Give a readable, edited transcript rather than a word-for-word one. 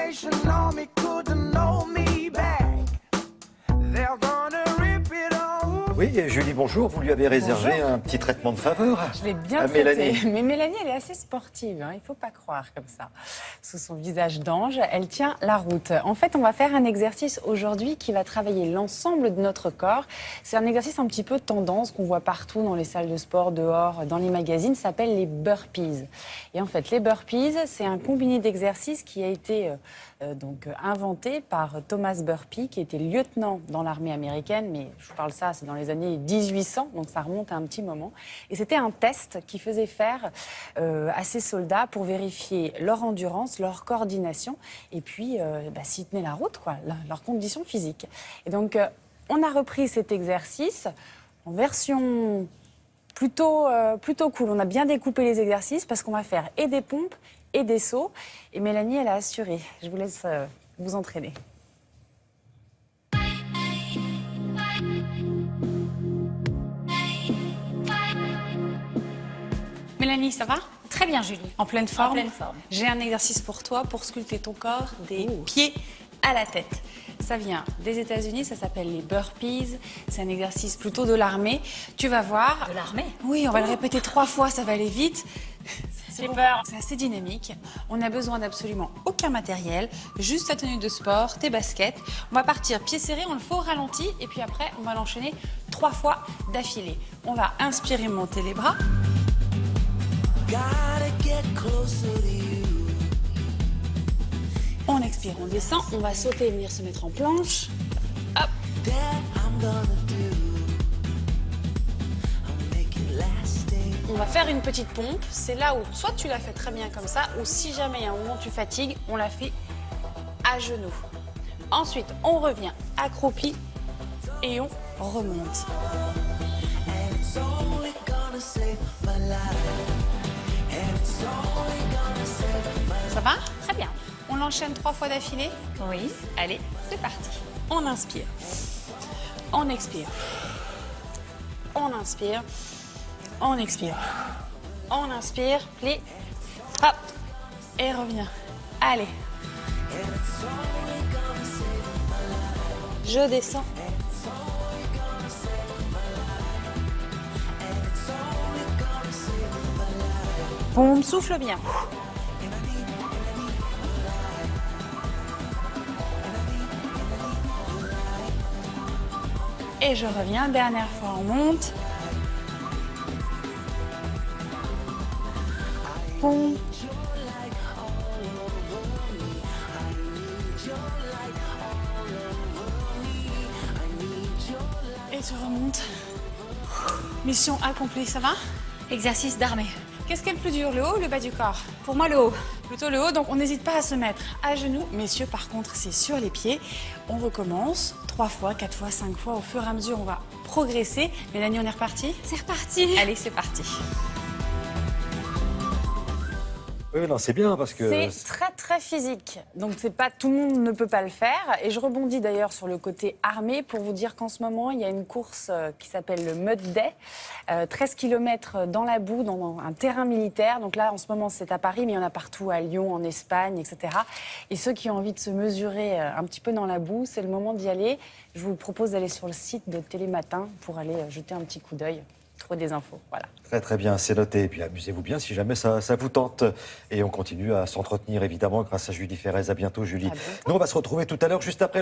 generation on me couldn't know me back. They're gonna rip it off. Oui, Julie, bonjour. Vous lui avez réservé un petit traitement de faveur Je l'ai bien à traité. Mélanie. Mais Mélanie, elle est assez sportive, hein, il ne faut pas croire comme ça. Sous son visage d'ange, elle tient la route. En fait, on va faire un exercice aujourd'hui qui va travailler l'ensemble de notre corps. C'est un exercice un petit peu tendance qu'on voit partout dans les salles de sport, dehors, dans les magazines. Ça s'appelle les burpees. Et en fait, les burpees, c'est un combiné d'exercices qui a été inventé par Thomas Burpee, qui était lieutenant dans l'armée américaine. Mais je vous parle ça, c'est dans les années 1800, donc ça remonte à un petit moment. Et c'était un test qu'il faisait faire à ces soldats pour vérifier leur endurance, leur coordination et puis s'ils tenaient la route, quoi, leurs conditions physiques. Et donc, on a repris cet exercice en version plutôt cool. On a bien découpé les exercices parce qu'on va faire et des pompes et des sauts. Et Mélanie, elle a assuré. Je vous laisse vous entraîner. Mélanie, ça va? Très bien, Julie. En pleine forme? En pleine forme. J'ai un exercice pour toi pour sculpter ton corps des pieds à la tête. Ça vient des États-Unis, ça s'appelle les burpees. C'est un exercice plutôt de l'armée. Tu vas voir. De l'armée? Oui, on va le répéter 3 fois, ça va aller vite. J'ai peur. C'est assez dynamique. On n'a besoin d'absolument aucun matériel, juste ta tenue de sport, tes baskets. On va partir pieds serrés, on le fait au ralenti et puis après, on va l'enchaîner 3 fois d'affilée. On va inspirer, monter les bras. Gotta get closer to you. On expire, on descend, on va sauter et venir se mettre en planche. Hop. That I'm gonna do. I'll make it lasting. On va faire une petite pompe. C'est là où soit tu la fais très bien comme ça, ou si jamais il y a un moment où tu fatigues, on la fait à genoux. Ensuite, on revient accroupi et on remonte. And it's only gonna save my life. And it's only gonna save my life. Ça va? Très bien. On l'enchaîne 3 fois d'affilée. Oui. Allez, c'est parti. On inspire. On expire. On inspire. On expire. On inspire. Plie. Hop. Et reviens. Allez. Je descends. Pompe, souffle bien. Et je reviens, dernière fois, on monte. Pompe. Et tu remontes. Mission accomplie, ça va? Exercice d'armée. Qu'est-ce qui est le plus dur, le haut ou le bas du corps? Pour moi, le haut. Plutôt le haut, donc on n'hésite pas à se mettre à genoux. Messieurs, par contre, c'est sur les pieds. On recommence 3 fois, 4 fois, 5 fois. Au fur et à mesure, on va progresser. Mélanie, on est reparti? C'est reparti. Allez, c'est parti. Oui, non, c'est bien parce que... C'est très très physique, donc c'est pas tout le monde ne peut pas le faire. Et je rebondis d'ailleurs sur le côté armé pour vous dire qu'en ce moment il y a une course qui s'appelle le Mud Day, 13 km dans la boue, dans un terrain militaire. Donc là en ce moment c'est à Paris, mais il y en a partout, à Lyon, en Espagne, etc. Et ceux qui ont envie de se mesurer un petit peu dans la boue, c'est le moment d'y aller. Je vous propose d'aller sur le site de Télématin pour aller jeter un petit coup d'œil. Trouver des infos, voilà. Très très bien, c'est noté. Et puis amusez-vous bien si jamais ça vous tente. Et on continue à s'entretenir évidemment grâce à Julie Ferrez. À bientôt Julie. À bientôt. Nous on va se retrouver tout à l'heure juste après.